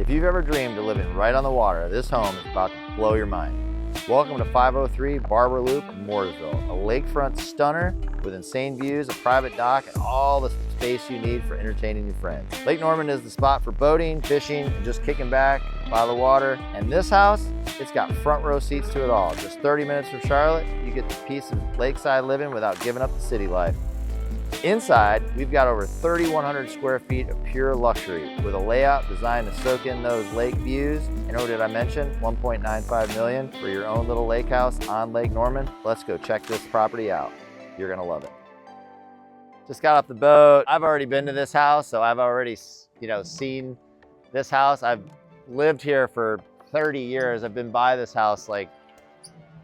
If you've ever dreamed of living right on the water, this home is about to blow your mind. Welcome to 503 Barber Loop in Mooresville, a lakefront stunner with insane views, a private dock, and all the space you need for entertaining your friends. Lake Norman is the spot for boating, fishing, and just kicking back by the water. And this house, it's got front row seats to it all. Just 30 minutes from Charlotte, you get the piece of lakeside living without giving up the city life. Inside, we've got over 3,100 square feet of pure luxury with a layout designed to soak in those lake views. And what did I mention? $1.95 million for your own little lake house on Lake Norman. Let's go check this property out. You're gonna love it. Just got off the boat. I've already been to this house, so I've already, seen this house. I've lived here for 30 years. I've been by this house like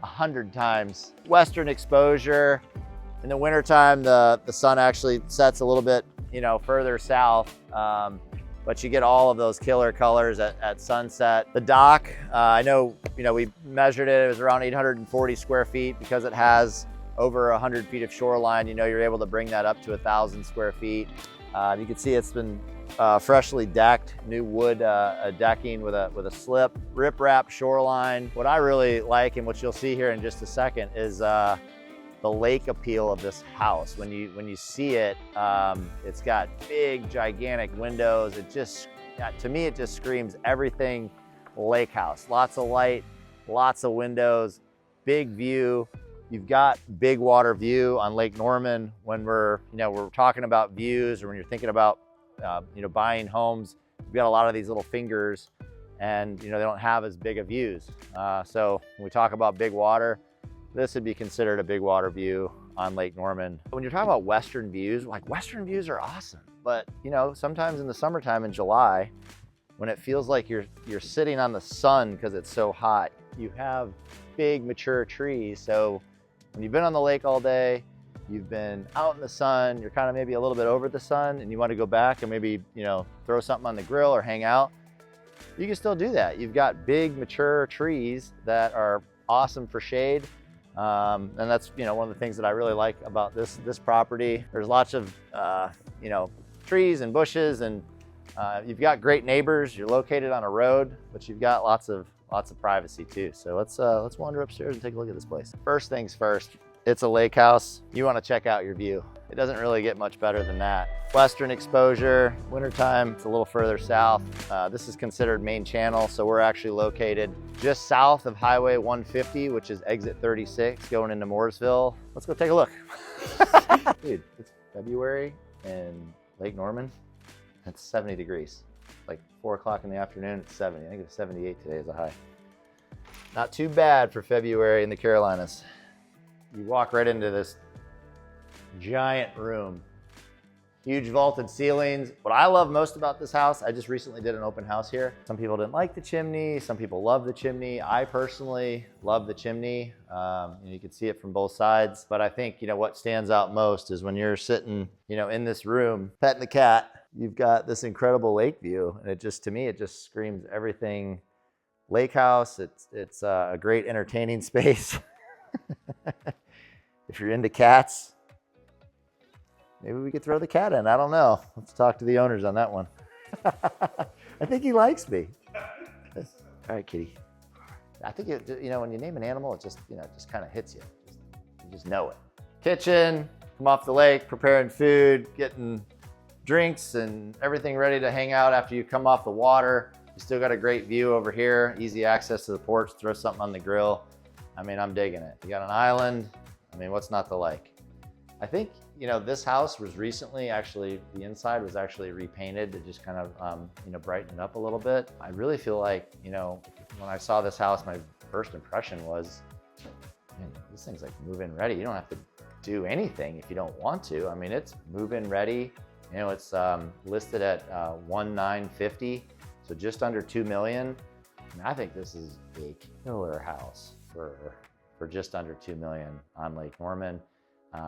100 times. Western exposure. In the wintertime, the sun actually sets a little bit, further south, but you get all of those killer colors at sunset. The dock, I know, we measured it, it was around 840 square feet. Because it has over 100 feet of shoreline, you're able to bring that up to 1,000 square feet. You can see it's been freshly decked, new wood decking with a slip, rip-rap shoreline. What I really like, and what you'll see here in just a second, is the lake appeal of this house. When you see it, it's got big, gigantic windows. It just, to me, it just screams everything lake house. Lots of light, lots of windows, big view. You've got big water view on Lake Norman. When we're talking about views, or when you're thinking about, buying homes, you've got a lot of these little fingers, and they don't have as big of views. So when we talk about big water, this would be considered a big water view on Lake Norman. When you're talking about Western views, Western views are awesome. But sometimes in the summertime in July, when it feels like you're sitting on the sun because it's so hot, you have big mature trees. So when you've been on the lake all day, you've been out in the sun, you're kind of maybe a little bit over the sun, and you want to go back and maybe, throw something on the grill or hang out, you can still do that. You've got big mature trees that are awesome for shade. And that's, one of the things that I really like about this property. There's lots of, trees and bushes, and you've got great neighbors. You're located on a road, but you've got lots of privacy too. So let's wander upstairs and take a look at this place. First things first, it's a lake house. You want to check out your view. It doesn't really get much better than that. Western exposure, wintertime, it's a little further south. This is considered main channel, so we're actually located just south of Highway 150, which is exit 36 going into Mooresville. Let's go take a look. Dude, it's February in Lake Norman. It's 70 degrees. Like 4 o'clock in the afternoon, it's 70. I think it's 78 today as a high. Not too bad for February in the Carolinas. You walk right into this giant room, huge vaulted ceilings. What I love most about this house, I just recently did an open house here. Some people didn't like the chimney, some people love the chimney. I personally love the chimney. You can see it from both sides, but I think what stands out most is when you're sitting in this room petting the cat, you've got this incredible lake view, and to me it just screams everything lake house. It's a great entertaining space. If you're into cats, maybe we could throw the cat in. I don't know. Let's talk to the owners on that one. I think he likes me. All right, kitty. I think when you name an animal, it just just kind of hits you. You just know it. Kitchen. Come off the lake, preparing food, getting drinks and everything ready to hang out after you come off the water. You still got a great view over here. Easy access to the porch. Throw something on the grill. I'm digging it. You got an island. What's not to like? I think, this house was recently the inside was actually repainted to just kind of, brighten it up a little bit. I really feel like, when I saw this house, my first impression was, man, this thing's like move-in ready. You don't have to do anything if you don't want to. It's move-in ready. It's listed at $1,950, so just under $2 million. I think this is a killer house for just under $2 million on Lake Norman.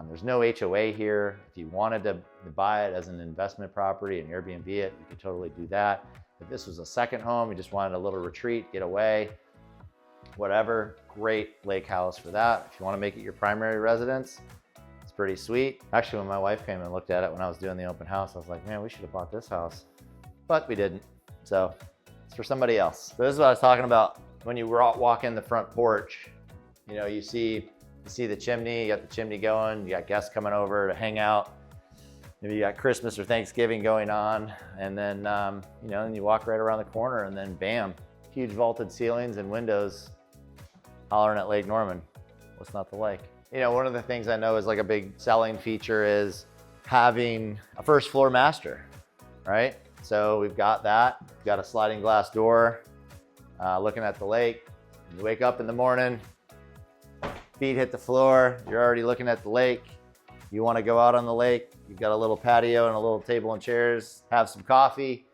There's no HOA here. If you wanted to buy it as an investment property and Airbnb it, you could totally do that. If this was a second home, you just wanted a little retreat, get away, whatever, great lake house for that. If you want to make it your primary residence, it's pretty sweet. Actually, when my wife came and looked at it when I was doing the open house, I was like, man, we should have bought this house, but we didn't. So it's for somebody else. So this is what I was talking about. When you walk in the front porch, you know, you see the chimney, you got the chimney going, you got guests coming over to hang out. Maybe you got Christmas or Thanksgiving going on, and then, you know, and you walk right around the corner and then bam, huge vaulted ceilings and windows hollering at Lake Norman. What's not to like? You know, one of the things I know is like a big selling feature is having a first floor master, right? So we've got that. We've got a sliding glass door, looking at the lake. You wake up in the morning, feet hit the floor, you're already looking at the lake. You want to go out on the lake, you've got a little patio and a little table and chairs, have some coffee,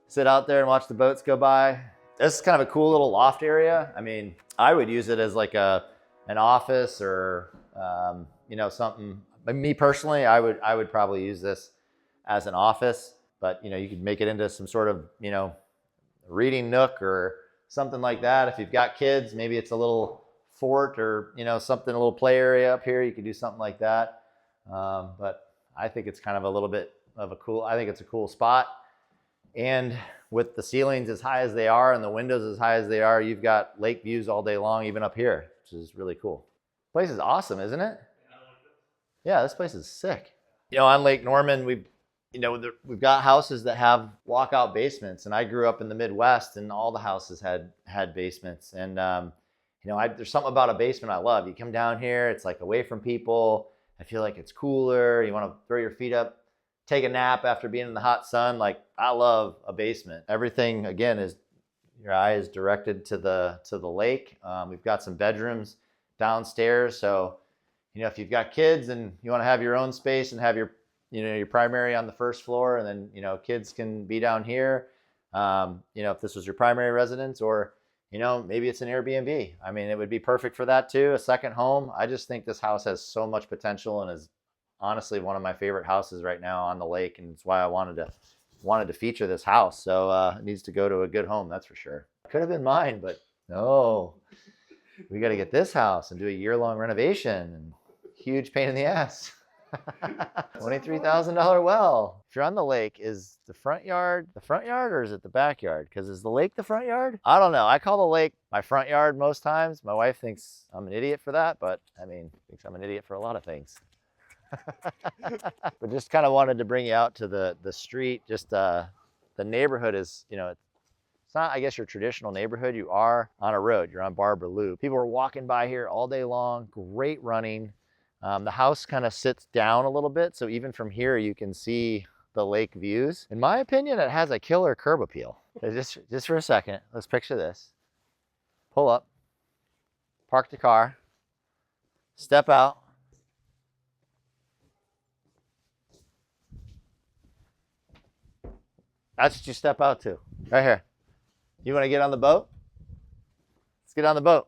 sit out there and watch the boats go by. This is kind of a cool little loft area. I mean, I would use it as like an office or, you know, something. But me personally, I would probably use this as an office, but you know, you could make it into some sort of, you know, reading nook or something like that. If you've got kids, maybe it's a little fort or, you know, something, a little play area up here. You could do something like that. But I think it's kind of a little bit of I think it's a cool spot. And with the ceilings as high as they are and the windows as high as they are, you've got lake views all day long, even up here, which is really cool. Place is awesome, isn't it? Yeah, this place is sick. You know, on Lake Norman, we've got houses that have walkout basements, and I grew up in the Midwest, and all the houses had basements. And you know, there's something about a basement I love. You come down here, it's like away from people. I feel like it's cooler. You want to throw your feet up, take a nap after being in the hot sun. Like, I love a basement. Everything, again, is your eye is directed to the lake. We've got some bedrooms downstairs, so you know, if you've got kids and you want to have your own space and have your, you know, your primary on the first floor, and then, you know, kids can be down here. You know, if this was your primary residence, or, you know, maybe it's an Airbnb. I mean, it would be perfect for that too, a second home. I just think this house has so much potential and is honestly one of my favorite houses right now on the lake, and it's why I wanted to feature this house. So it needs to go to a good home, that's for sure. Could have been mine, but no. We got to get this house and do a year-long renovation, and huge pain in the ass. $23,000 well. If you're on the lake, is the front yard or is it the backyard? Because is the lake the front yard? I don't know. I call the lake my front yard most times. My wife thinks I'm an idiot for that, but I mean, thinks I'm an idiot for a lot of things. But just kind of wanted to bring you out to the street. Just the neighborhood is, you know, it's not, I guess, your traditional neighborhood. You are on a road. You're on Barber Loop. People are walking by here all day long. Great running. The house kind of sits down a little bit, so even from here you can see the lake views. In my opinion, it has a killer curb appeal. Just for a second, let's picture this. Pull up, park the car, step out. That's what you step out to, right here. You want to get on the boat? Let's get on the boat.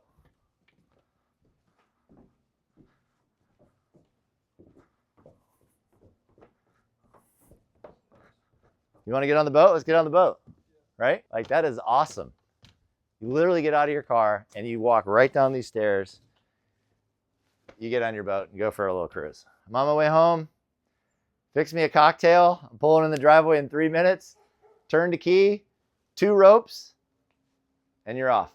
You want to get on the boat? Let's get on the boat, right? Like, that is awesome. You literally get out of your car and you walk right down these stairs. You get on your boat and go for a little cruise. I'm on my way home. Fix me a cocktail. I'm pulling in the driveway in 3 minutes. Turn the key, 2 ropes, and you're off.